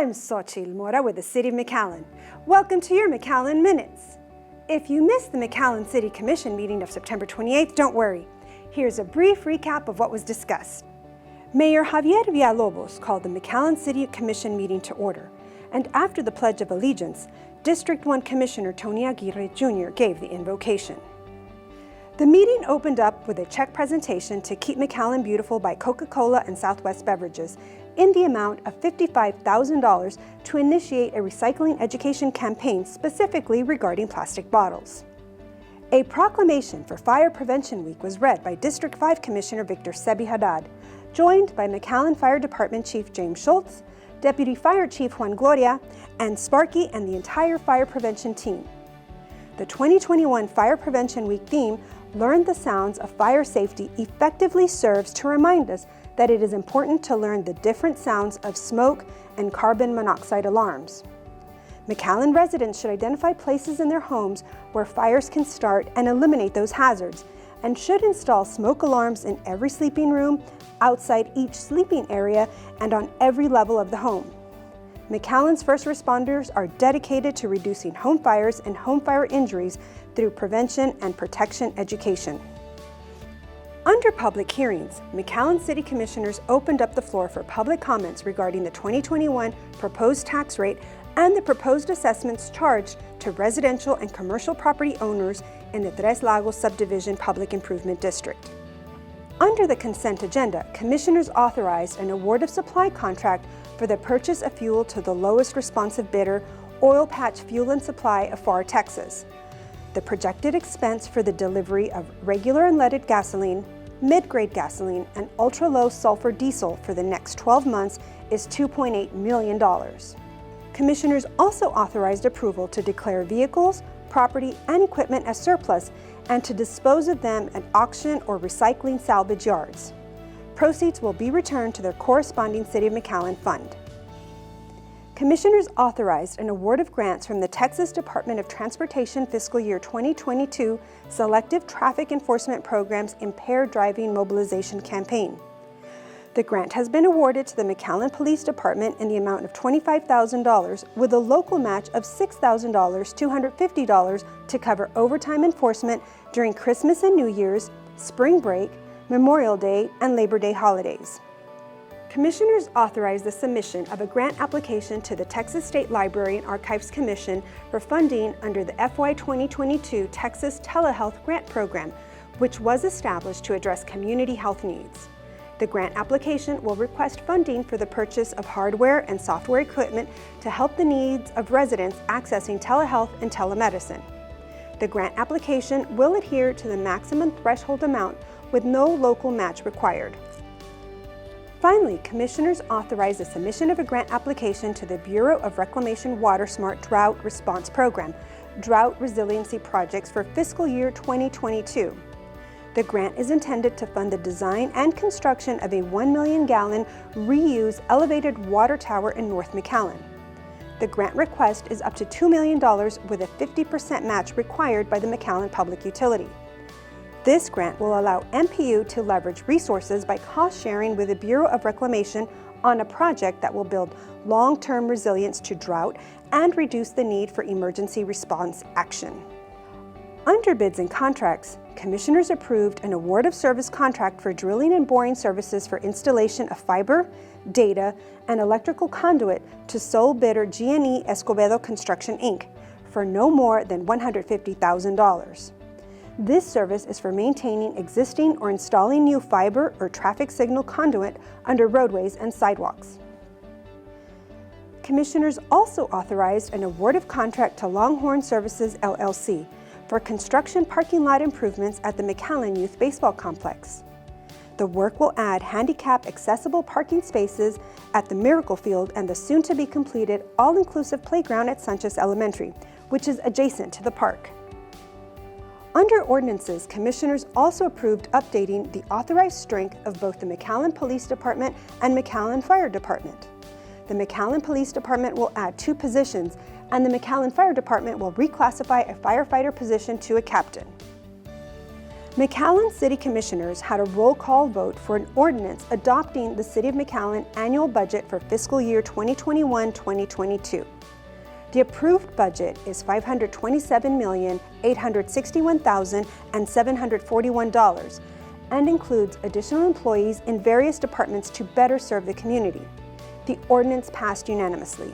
I'm Xochitl Mora with the City of McAllen. Welcome to your McAllen Minutes. If you missed the McAllen City Commission meeting of September 28th, don't worry. Here's a brief recap of what was discussed. Mayor Javier Villalobos called the McAllen City Commission meeting to order, and after the Pledge of Allegiance, District 1 Commissioner Tony Aguirre Jr. gave the invocation. The meeting opened up with a check presentation to Keep McAllen Beautiful by Coca-Cola and Southwest Beverages in the amount of $55,000 to initiate a recycling education campaign specifically regarding plastic bottles. A proclamation for Fire Prevention Week was read by District 5 Commissioner Victor Sebi Haddad, joined by McAllen Fire Department Chief James Schultz, Deputy Fire Chief Juan Gloria, and Sparky and the entire fire prevention team. The 2021 Fire Prevention Week theme, Learn the Sounds of Fire Safety, effectively serves to remind us that it is important to learn the different sounds of smoke and carbon monoxide alarms. McAllen residents should identify places in their homes where fires can start and eliminate those hazards, and should install smoke alarms in every sleeping room, outside each sleeping area, and on every level of the home. McAllen's first responders are dedicated to reducing home fires and home fire injuries through prevention and protection education. Under public hearings, McAllen City Commissioners opened up the floor for public comments regarding the 2021 proposed tax rate and the proposed assessments charged to residential and commercial property owners in the Tres Lagos Subdivision Public Improvement District. Under the consent agenda, Commissioners authorized an award of supply contract for the purchase of fuel to the lowest responsive bidder, Oil Patch Fuel and Supply of Pharr, Texas. The projected expense for the delivery of regular unleaded gasoline, mid-grade gasoline, and ultra-low sulfur diesel for the next 12 months is $2.8 million. Commissioners also authorized approval to declare vehicles, property, and equipment as surplus and to dispose of them at auction or recycling salvage yards. Proceeds will be returned to their corresponding City of McAllen fund. Commissioners authorized an award of grants from the Texas Department of Transportation Fiscal Year 2022 Selective Traffic Enforcement Program's Impaired Driving Mobilization Campaign. The grant has been awarded to the McAllen Police Department in the amount of $25,000 with a local match of $6,000, $250 to cover overtime enforcement during Christmas and New Year's, spring break, Memorial Day, and Labor Day holidays. Commissioners authorized the submission of a grant application to the Texas State Library and Archives Commission for funding under the FY 2022 Texas Telehealth Grant Program, which was established to address community health needs. The grant application will request funding for the purchase of hardware and software equipment to help the needs of residents accessing telehealth and telemedicine. The grant application will adhere to the maximum threshold amount with no local match required. Finally, Commissioners authorized the submission of a grant application to the Bureau of Reclamation WaterSMART Drought Response Program, Drought Resiliency Projects for fiscal year 2022. The grant is intended to fund the design and construction of a 1 million gallon reuse elevated water tower in North McAllen. The grant request is up to $2 million with a 50% match required by the McAllen Public Utility. This grant will allow MPU to leverage resources by cost sharing with the Bureau of Reclamation on a project that will build long-term resilience to drought and reduce the need for emergency response action. Under bids and contracts, Commissioners approved an award of service contract for drilling and boring services for installation of fiber, data, and electrical conduit to sole bidder G&E Escobedo Construction, Inc. for no more than $150,000. This service is for maintaining existing or installing new fiber or traffic signal conduit under roadways and sidewalks. Commissioners also authorized an award of contract to Longhorn Services, LLC for construction parking lot improvements at the McAllen Youth Baseball Complex. The work will add handicap accessible parking spaces at the Miracle Field and the soon-to-be completed all-inclusive playground at Sanchez Elementary, which is adjacent to the park. Under ordinances, Commissioners also approved updating the authorized strength of both the McAllen Police Department and McAllen Fire Department. The McAllen Police Department will add 2 positions, and the McAllen Fire Department will reclassify a firefighter position to a captain. McAllen City Commissioners had a roll call vote for an ordinance adopting the City of McAllen annual budget for fiscal year 2021-2022. The approved budget is $527,861,741 and includes additional employees in various departments to better serve the community. The ordinance passed unanimously.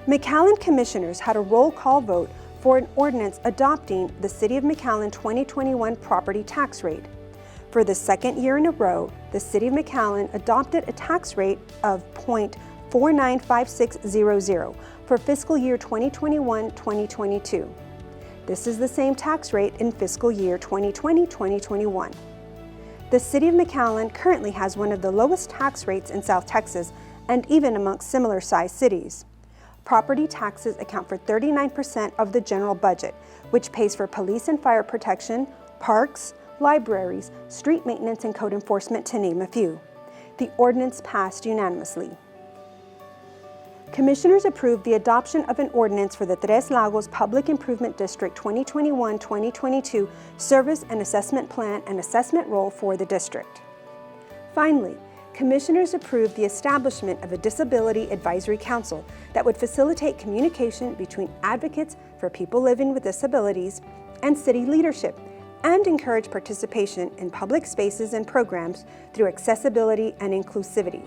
McAllen Commissioners had a roll call vote for an ordinance adopting the City of McAllen 2021 property tax rate. For the second year in a row, the City of McAllen adopted a tax rate of 0.495600 for fiscal year 2021-2022. This is the same tax rate in fiscal year 2020-2021. The City of McAllen currently has one of the lowest tax rates in South Texas and even amongst similar-sized cities. Property taxes account for 39% of the general budget, which pays for police and fire protection, parks, libraries, street maintenance, and code enforcement, to name a few. The ordinance passed unanimously. Commissioners approved the adoption of an ordinance for the Tres Lagos Public Improvement District 2021-2022 Service and Assessment Plan and Assessment Role for the district. Finally, Commissioners approved the establishment of a Disability Advisory Council that would facilitate communication between advocates for people living with disabilities and city leadership and encourage participation in public spaces and programs through accessibility and inclusivity.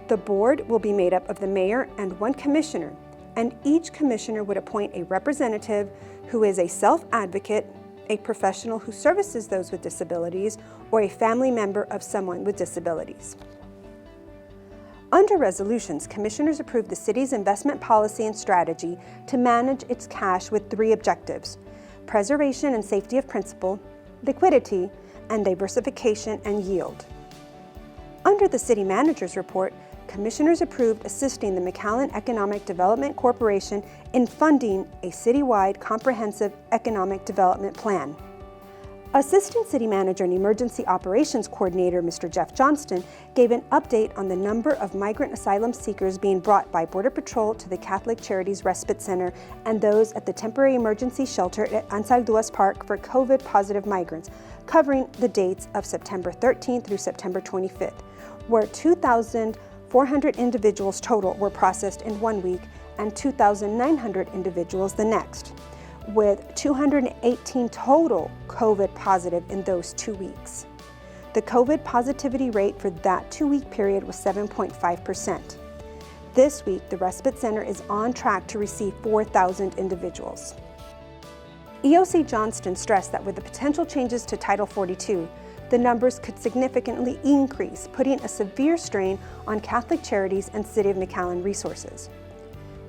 The board will be made up of the mayor and one commissioner, and each commissioner would appoint a representative who is a self-advocate, a professional who services those with disabilities, or a family member of someone with disabilities. Under resolutions, commissioners approved the city's investment policy and strategy to manage its cash with 3 objectives: preservation and safety of principal, liquidity, and diversification and yield. Under the city manager's report, commissioners approved assisting the McAllen Economic Development Corporation in funding a citywide comprehensive economic development plan. Assistant City Manager and Emergency Operations Coordinator Mr. Jeff Johnston gave an update on the number of migrant asylum seekers being brought by Border Patrol to the Catholic Charities Respite Center and those at the temporary emergency shelter at Ansalduas Park for COVID-positive migrants, covering the dates of September 13th through September 25th, where 2,400 individuals total were processed in 1 week and 2,900 individuals the next, with 218 total COVID positive in those 2 weeks. The COVID positivity rate for that 2-week period was 7.5%. This week, the Respite Center is on track to receive 4,000 individuals. EOC Johnston stressed that with the potential changes to Title 42, the numbers could significantly increase, putting a severe strain on Catholic Charities and City of McAllen resources.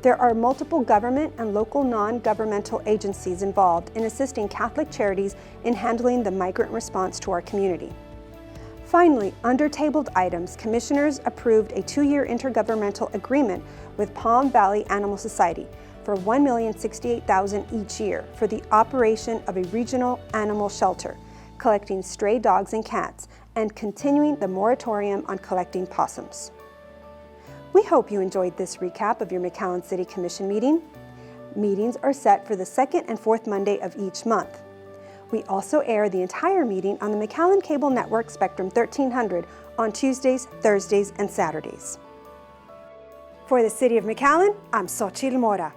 There are multiple government and local non-governmental agencies involved in assisting Catholic Charities in handling the migrant response to our community. Finally, under tabled items, commissioners approved a 2-year intergovernmental agreement with Palm Valley Animal Society for $1,068,000 each year for the operation of a regional animal shelter, collecting stray dogs and cats, and continuing the moratorium on collecting possums. We hope you enjoyed this recap of your McAllen City Commission meeting. Meetings are set for the 2nd and 4th Monday of each month. We also air the entire meeting on the McAllen Cable Network Spectrum 1300 on Tuesdays, Thursdays, and Saturdays. For the City of McAllen, I'm Xochitl Mora.